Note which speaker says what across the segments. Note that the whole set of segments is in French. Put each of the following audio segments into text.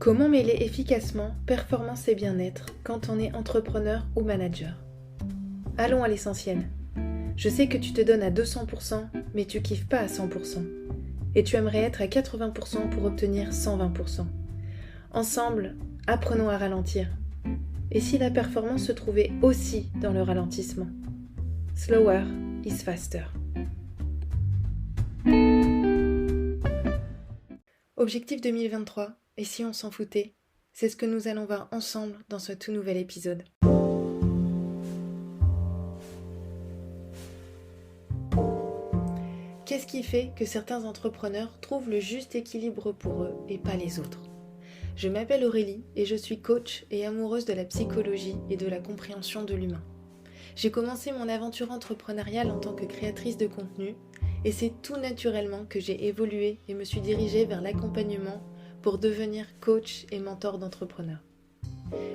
Speaker 1: Comment mêler efficacement performance et bien-être quand on est entrepreneur ou manager? Allons à l'essentiel. Je sais que tu te donnes à 200%, mais tu kiffes pas à 100%. Et tu aimerais être à 80% pour obtenir 120%. Ensemble, apprenons à ralentir. Et si la performance se trouvait aussi dans le ralentissement? Slower is faster. Objectif 2023, et si on s'en foutait? C'est ce que nous allons voir ensemble dans ce tout nouvel épisode. Qu'est-ce qui fait que certains entrepreneurs trouvent le juste équilibre pour eux et pas les autres? Je m'appelle Aurélie et je suis coach et amoureuse de la psychologie et de la compréhension de l'humain. J'ai commencé mon aventure entrepreneuriale en tant que créatrice de contenu et c'est tout naturellement que j'ai évolué et me suis dirigée vers l'accompagnement pour devenir coach et mentor d'entrepreneurs.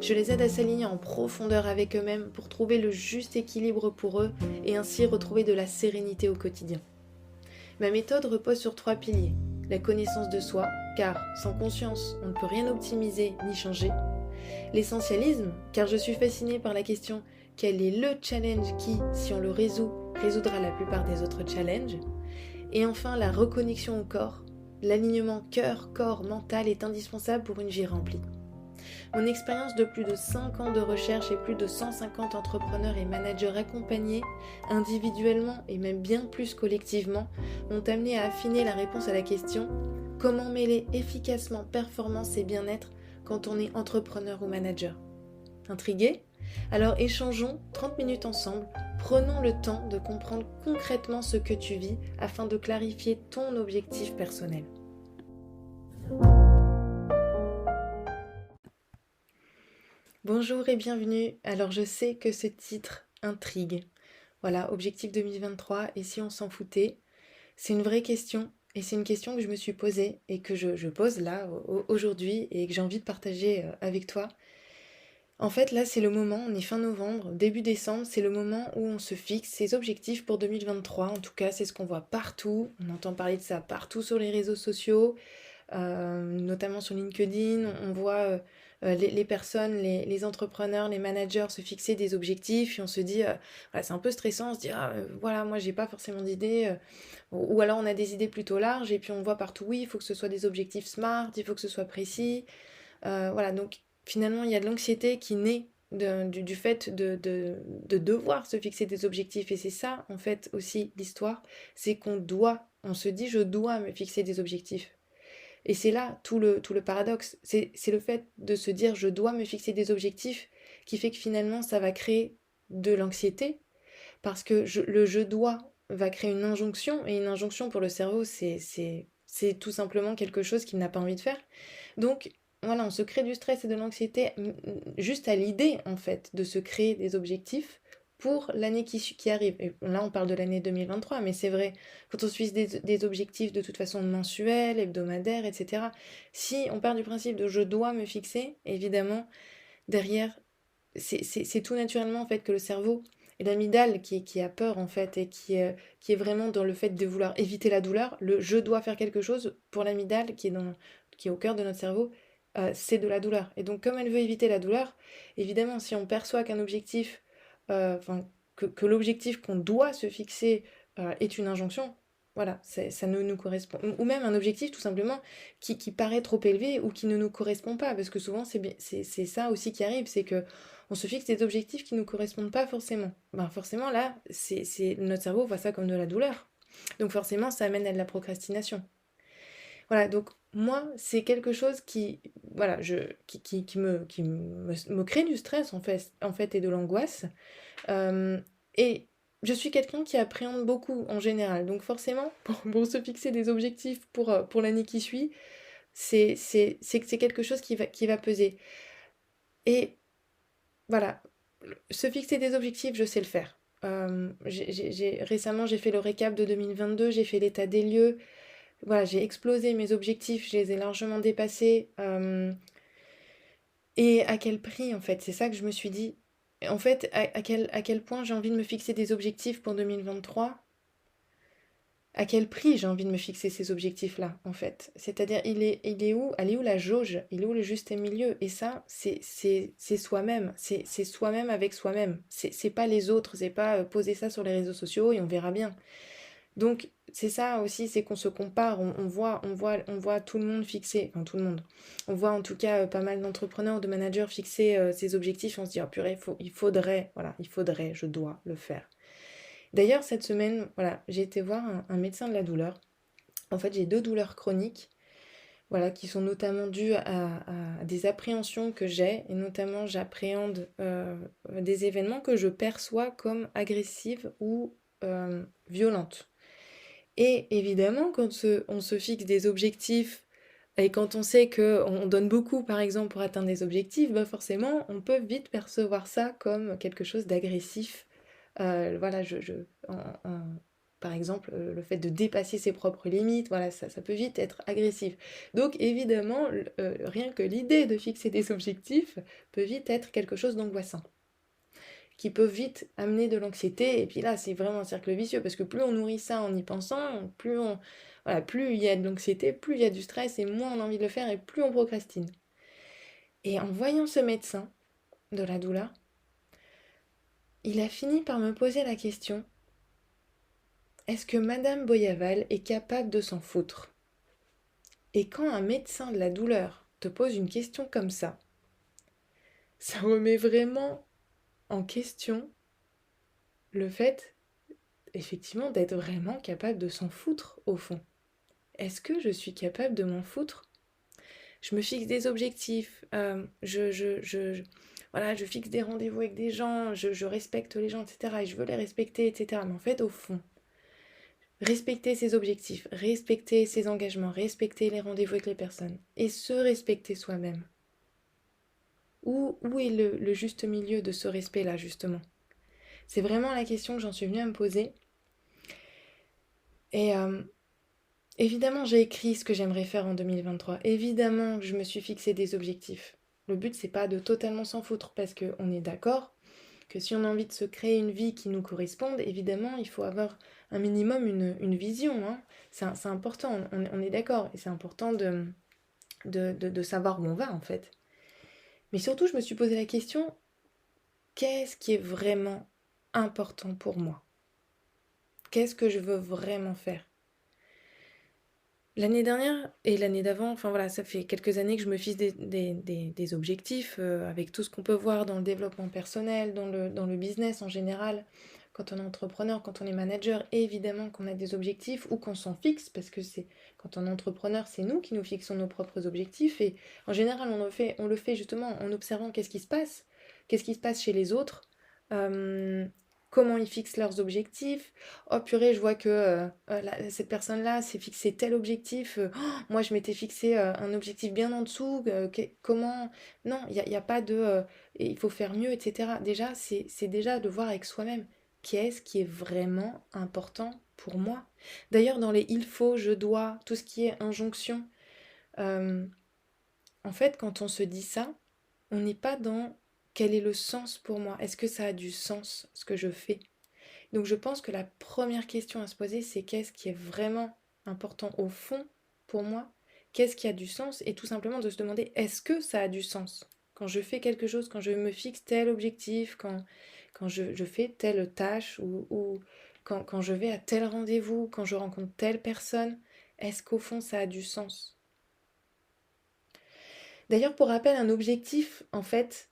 Speaker 1: Je les aide à s'aligner en profondeur avec eux-mêmes pour trouver le juste équilibre pour eux et ainsi retrouver de la sérénité au quotidien. Ma méthode repose sur 3 piliers. La connaissance de soi, car sans conscience, on ne peut rien optimiser ni changer. L'essentialisme, car je suis fascinée par la question « Quel est le challenge qui, si on le résout, résoudra la plupart des autres challenges ?» Et enfin, la reconnexion au corps. L'alignement cœur-corps-mental est indispensable pour une vie remplie. Mon expérience de plus de 5 ans de recherche et plus de 150 entrepreneurs et managers accompagnés, individuellement et même bien plus collectivement, m'ont amené à affiner la réponse à la question « Comment mêler efficacement performance et bien-être quand on est entrepreneur ou manager ?» Intrigué ? Alors échangeons 30 minutes ensemble, prenons le temps de comprendre concrètement ce que tu vis afin de clarifier ton objectif personnel. Bonjour et bienvenue. Alors je sais que ce titre intrigue. Voilà, objectif 2023, et si on s'en foutait? C'est une vraie question, et c'est une question que je me suis posée et que je pose là, aujourd'hui, et que j'ai envie de partager avec toi. En fait, là, c'est le moment, on est fin novembre, début décembre, c'est le moment où on se fixe ses objectifs pour 2023. En tout cas, c'est ce qu'on voit partout. On entend parler de ça partout sur les réseaux sociaux. Notamment sur LinkedIn, on voit les personnes, les entrepreneurs, les managers se fixer des objectifs et on se dit, voilà, c'est un peu stressant, on se dit, voilà, moi j'ai pas forcément d'idées, ou alors on a des idées plutôt larges et puis on voit partout, oui, il faut que ce soit des objectifs smart, il faut que ce soit précis, voilà, donc finalement il y a de l'anxiété qui naît du fait de devoir se fixer des objectifs et c'est ça en fait aussi l'histoire, c'est on se dit je dois me fixer des objectifs. Et c'est là tout le paradoxe, c'est le fait de se dire je dois me fixer des objectifs qui fait que finalement ça va créer de l'anxiété parce que le je dois va créer une injonction et une injonction pour le cerveau c'est tout simplement quelque chose qu'il n'a pas envie de faire. Donc voilà, on se crée du stress et de l'anxiété juste à l'idée en fait de se créer des objectifs pour l'année qui arrive. Et là, on parle de l'année 2023, mais c'est vrai, quand on se fixe des objectifs de toute façon mensuels, hebdomadaires, etc., si on part du principe de je dois me fixer, évidemment, derrière, c'est tout naturellement en fait que le cerveau et l'amygdale qui a peur en fait et qui est vraiment dans le fait de vouloir éviter la douleur, le je dois faire quelque chose pour l'amygdale qui est au cœur de notre cerveau, c'est de la douleur. Et donc comme elle veut éviter la douleur, évidemment si on perçoit qu'un objectif enfin, que l'objectif qu'on doit se fixer est une injonction, voilà, ça ne nous correspond. Ou même un objectif tout simplement qui paraît trop élevé ou qui ne nous correspond pas, parce que souvent c'est ça aussi qui arrive, c'est que on se fixe des objectifs qui ne nous correspondent pas forcément. Ben forcément là, notre cerveau voit ça comme de la douleur. Donc forcément ça amène à de la procrastination. Voilà, donc moi, c'est quelque chose qui, voilà, qui me crée du stress en fait et de l'angoisse. Et je suis quelqu'un qui appréhende beaucoup en général. Donc forcément, pour se fixer des objectifs pour l'année qui suit, c'est quelque chose qui va peser. Et voilà, se fixer des objectifs, je sais le faire. Récemment, j'ai fait le récap de 2022, j'ai fait l'état des lieux. Voilà, j'ai explosé mes objectifs, je les ai largement dépassés. Et à quel prix, en fait? C'est ça que je me suis dit. En fait, à quel point j'ai envie de me fixer des objectifs pour 2023? À quel prix j'ai envie de me fixer ces objectifs-là, en fait? C'est-à-dire, elle est où la jauge? Il est où le juste milieu? Et ça, c'est soi-même. C'est soi-même avec soi-même. C'est pas les autres. C'est pas poser ça sur les réseaux sociaux et on verra bien. Donc, c'est ça aussi, c'est qu'on se compare. On voit tout le monde fixer. Enfin, tout le monde. On voit en tout cas pas mal d'entrepreneurs, de managers fixer ces objectifs. On se dit, oh purée, il faudrait, voilà, il faudrait, je dois le faire. D'ailleurs, cette semaine, voilà, j'ai été voir un médecin de la douleur. En fait, j'ai deux douleurs chroniques, voilà, qui sont notamment dues à des appréhensions que j'ai, et notamment j'appréhende des événements que je perçois comme agressives ou violentes. Et évidemment, quand on se fixe des objectifs et quand on sait qu'on donne beaucoup, par exemple, pour atteindre des objectifs, bah forcément, on peut vite percevoir ça comme quelque chose d'agressif. Voilà, par exemple, le fait de dépasser ses propres limites, voilà, ça peut vite être agressif. Donc évidemment, rien que l'idée de fixer des objectifs peut vite être quelque chose d'angoissant, qui peut vite amener de l'anxiété. Et puis là, c'est vraiment un cercle vicieux, parce que plus on nourrit ça en y pensant, voilà, plus il y a de l'anxiété, plus il y a du stress, et moins on a envie de le faire, et plus on procrastine. Et en voyant ce médecin de la douleur, il a fini par me poser la question, est-ce que Madame Boyaval est capable de s'en foutre? Et quand un médecin de la douleur te pose une question comme ça remet vraiment en question le fait, effectivement, d'être vraiment capable de s'en foutre, au fond. Est-ce que je suis capable de m'en foutre? Je me fixe des objectifs, voilà, je fixe des rendez-vous avec des gens, je respecte les gens, etc. Et je veux les respecter, etc. Mais en fait, au fond, respecter ses objectifs, respecter ses engagements, respecter les rendez-vous avec les personnes et se respecter soi-même. Où est le juste milieu de ce respect-là, justement? C'est vraiment la question que j'en suis venue à me poser. Et évidemment, j'ai écrit ce que j'aimerais faire en 2023. Évidemment que je me suis fixé des objectifs. Le but, c'est pas de totalement s'en foutre, parce qu'on est d'accord que si on a envie de se créer une vie qui nous corresponde, évidemment, il faut avoir un minimum une vision. Hein. C'est important, on est d'accord. Et c'est important de savoir où on va, en fait. Mais surtout, je me suis posé la question, qu'est-ce qui est vraiment important pour moi? Qu'est-ce que je veux vraiment faire? L'année dernière et l'année d'avant, enfin voilà, ça fait quelques années que je me fixe des objectifs avec tout ce qu'on peut voir dans le développement personnel, dans le business en général. Quand on est entrepreneur, quand on est manager, évidemment qu'on a des objectifs ou qu'on s'en fixe parce que quand on est entrepreneur, c'est nous qui nous fixons nos propres objectifs et en général, on le fait justement en observant qu'est-ce qui se passe chez les autres, euh, comment ils fixent leurs objectifs. Oh purée, je vois que cette personne-là s'est fixé tel objectif. Moi, je m'étais fixé un objectif bien en dessous. Comment? Non, y a pas de il faut faire mieux, etc. Déjà, c'est déjà de voir avec soi-même qu'est-ce qui est vraiment important pour moi. D'ailleurs, dans les il faut, je dois, tout ce qui est injonction, euh, en fait, quand on se dit ça, on n'est pas dans quel est le sens pour moi. Est-ce que ça a du sens, ce que je fais? Donc je pense que la première question à se poser, c'est qu'est-ce qui est vraiment important au fond pour moi? Qu'est-ce qui a du sens? Et tout simplement de se demander, est-ce que ça a du sens? Quand je fais quelque chose, quand je me fixe tel objectif, quand je fais telle tâche ou quand je vais à tel rendez-vous, quand je rencontre telle personne, est-ce qu'au fond ça a du sens? D'ailleurs, pour rappel, un objectif, en fait,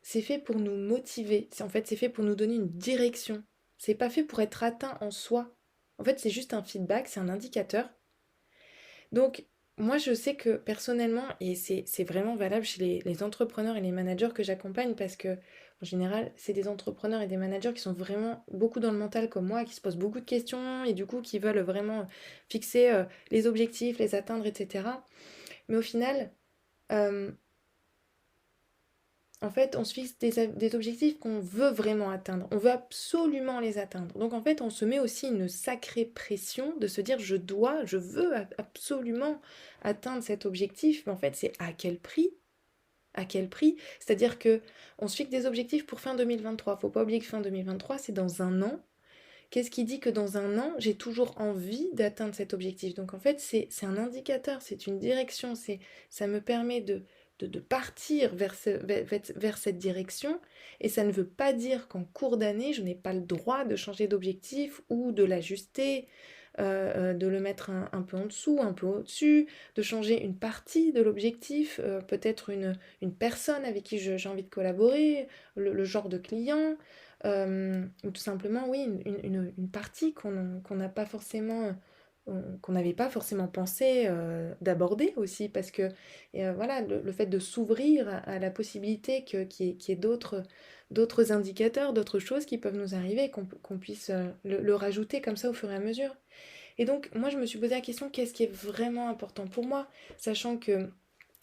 Speaker 1: c'est fait pour nous motiver. C'est fait pour nous donner une direction. C'est pas fait pour être atteint en soi. En fait, c'est juste un feedback, c'est un indicateur. Donc, moi, je sais que personnellement, et c'est vraiment valable chez les entrepreneurs et les managers que j'accompagne, parce que, en général, c'est des entrepreneurs et des managers qui sont vraiment beaucoup dans le mental comme moi, qui se posent beaucoup de questions et du coup, qui veulent vraiment fixer les objectifs, les atteindre, etc. Mais au final, euh, en fait, on se fixe des objectifs qu'on veut vraiment atteindre. On veut absolument les atteindre. Donc en fait, on se met aussi une sacrée pression de se dire je veux absolument atteindre cet objectif. Mais en fait, c'est à quel prix? À quel prix? C'est-à-dire que on se fixe des objectifs pour fin 2023. Faut pas oublier que fin 2023, c'est dans un an. Qu'est-ce qui dit que dans un an, j'ai toujours envie d'atteindre cet objectif? Donc en fait, c'est un indicateur, c'est une direction, ça me permet de partir vers cette direction, et ça ne veut pas dire qu'en cours d'année, je n'ai pas le droit de changer d'objectif ou de l'ajuster, de le mettre un peu en dessous, un peu au-dessus, de changer une partie de l'objectif, peut-être une personne avec qui j'ai envie de collaborer, le genre de client, ou tout simplement, oui, une partie qu'on n'a pas forcément, qu'on n'avait pas forcément pensé d'aborder aussi, parce que voilà, le fait de s'ouvrir à la possibilité qu'il y ait d'autres indicateurs, d'autres choses qui peuvent nous arriver, qu'on puisse le rajouter comme ça au fur et à mesure. Et donc, moi, je me suis posé la question, qu'est-ce qui est vraiment important pour moi? Sachant que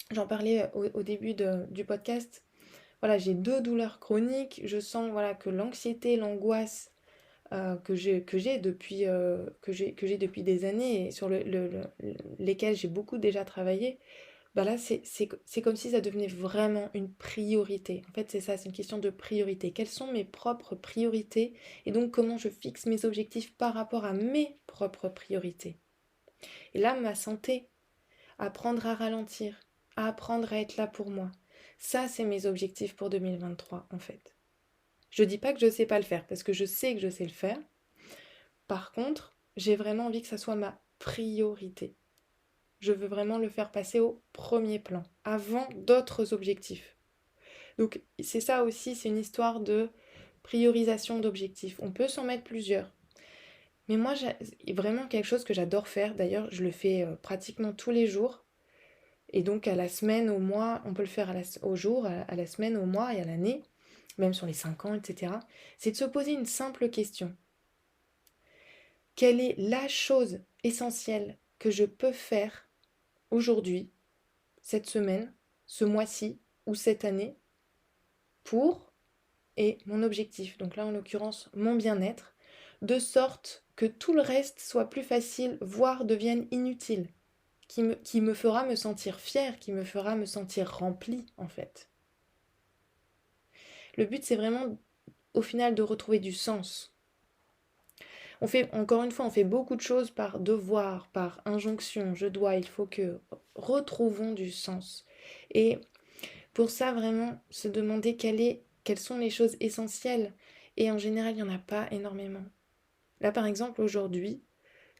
Speaker 1: j'en parlais au début du podcast, voilà, j'ai 2 douleurs chroniques, je sens voilà, que l'anxiété, l'angoisse que j'ai depuis des années et sur lesquelles j'ai beaucoup déjà travaillé, bah là, c'est comme si ça devenait vraiment une priorité. En fait, c'est ça, c'est une question de priorité. Quelles sont mes propres priorités? Et donc, comment je fixe mes objectifs par rapport à mes propres priorités? Et là, ma santé, apprendre à ralentir, apprendre à être là pour moi. Ça, c'est mes objectifs pour 2023, en fait. Je dis pas que je sais pas le faire, parce que je sais que je sais le faire. Par contre, j'ai vraiment envie que ça soit ma priorité. Je veux vraiment le faire passer au premier plan, avant d'autres objectifs. Donc c'est ça aussi, c'est une histoire de priorisation d'objectifs. On peut s'en mettre plusieurs. Mais moi, j'ai vraiment quelque chose que j'adore faire. D'ailleurs, je le fais pratiquement tous les jours. Et donc à la semaine, au mois, on peut le faire au jour, à la semaine, au mois et à l'année, même sur les 5 ans, etc. C'est de se poser une simple question. Quelle est la chose essentielle que je peux faire aujourd'hui, cette semaine, ce mois-ci ou cette année pour, et mon objectif, donc là en l'occurrence mon bien-être, de sorte que tout le reste soit plus facile, voire devienne inutile, qui me fera me sentir fière, qui me fera me sentir remplie en fait. Le but c'est vraiment au final de retrouver du sens. On fait, encore une fois, on fait beaucoup de choses par devoir, par injonction, je dois, il faut que. Retrouvons du sens. Et pour ça, vraiment, se demander quelles sont les choses essentielles. Et en général, il n'y en a pas énormément. Là, par exemple, aujourd'hui,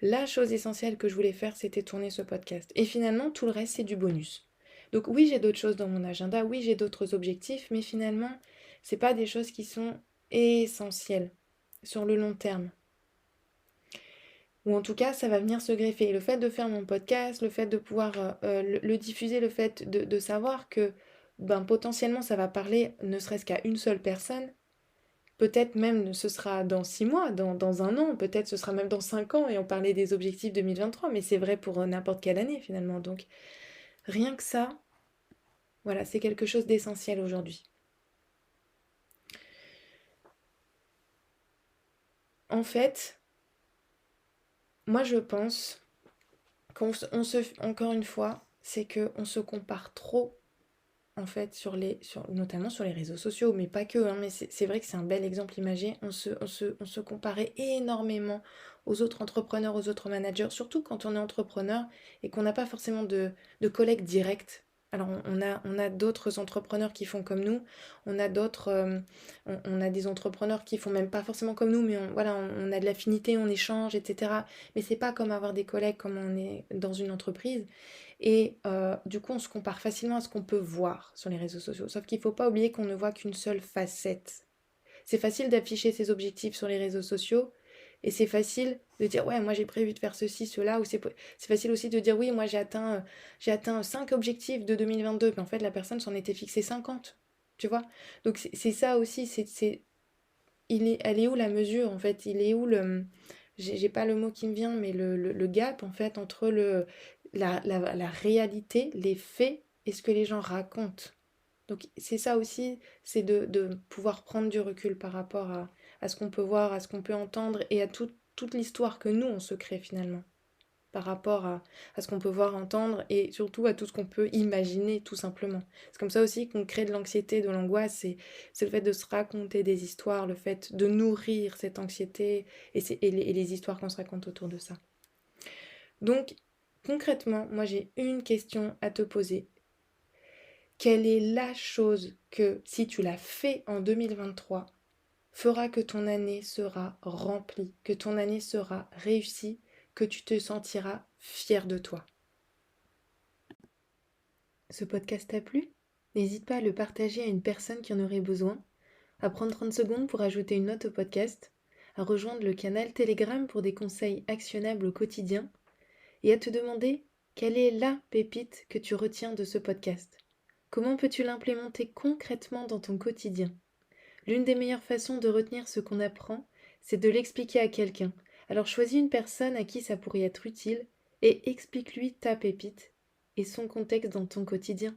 Speaker 1: la chose essentielle que je voulais faire, c'était tourner ce podcast. Et finalement, tout le reste, c'est du bonus. Donc oui, j'ai d'autres choses dans mon agenda, oui, j'ai d'autres objectifs, mais finalement, c'est pas des choses qui sont essentielles sur le long terme. Ou en tout cas, ça va venir se greffer. Le fait de faire mon podcast, le fait de pouvoir le diffuser, le fait de savoir que ben, potentiellement ça va parler ne serait-ce qu'à une seule personne, peut-être même ce sera dans 6 mois, dans un an, peut-être ce sera même dans 5 ans et on parlait des objectifs 2023, mais c'est vrai pour n'importe quelle année finalement. Donc rien que ça, voilà, c'est quelque chose d'essentiel aujourd'hui. En fait, moi je pense encore une fois, c'est qu'on se compare trop en fait, notamment sur les réseaux sociaux, mais pas que, hein, mais c'est vrai que c'est un bel exemple imagé. On se comparait énormément aux autres entrepreneurs, aux autres managers, surtout quand on est entrepreneur et qu'on n'a pas forcément de collègues directs. Alors, on a d'autres entrepreneurs qui font comme nous, on a des entrepreneurs qui font même pas forcément comme nous, mais voilà, on a de l'affinité, on échange, etc. Mais c'est pas comme avoir des collègues comme on est dans une entreprise. Et du coup, on se compare facilement à ce qu'on peut voir sur les réseaux sociaux. Sauf qu'il ne faut pas oublier qu'on ne voit qu'une seule facette. C'est facile d'afficher ses objectifs sur les réseaux sociaux. Et c'est facile de dire, ouais, moi j'ai prévu de faire ceci, cela. Ou c'est facile aussi de dire, oui, moi j'ai atteint 5 objectifs de 2022. Mais en fait, la personne s'en était fixé 50. Tu vois? Donc c'est ça aussi. Elle est où la mesure en fait? Il est où le. J'ai pas le mot qui me vient, mais le gap en fait entre la réalité, les faits et ce que les gens racontent. Donc c'est ça aussi, c'est de pouvoir prendre du recul par rapport à ce qu'on peut voir, à ce qu'on peut entendre et à toute l'histoire que nous on se crée finalement. par rapport à ce qu'on peut voir, entendre et surtout à tout ce qu'on peut imaginer tout simplement. C'est comme ça aussi qu'on crée de l'anxiété, de l'angoisse, c'est le fait de se raconter des histoires, le fait de nourrir cette anxiété et les histoires qu'on se raconte autour de ça. Donc concrètement, moi j'ai une question à te poser. Quelle est la chose que, si tu l'as fait en 2023, fera que ton année sera remplie, que ton année sera réussie, que tu te sentiras fier de toi? Ce podcast t'a plu? N'hésite pas à le partager à une personne qui en aurait besoin, à prendre 30 secondes pour ajouter une note au podcast, à rejoindre le canal Telegram pour des conseils actionnables au quotidien et à te demander quelle est la pépite que tu retiens de ce podcast. Comment peux-tu l'implémenter concrètement dans ton quotidien? L'une des meilleures façons de retenir ce qu'on apprend, c'est de l'expliquer à quelqu'un. Alors choisis une personne à qui ça pourrait être utile et explique-lui ta pépite et son contexte dans ton quotidien.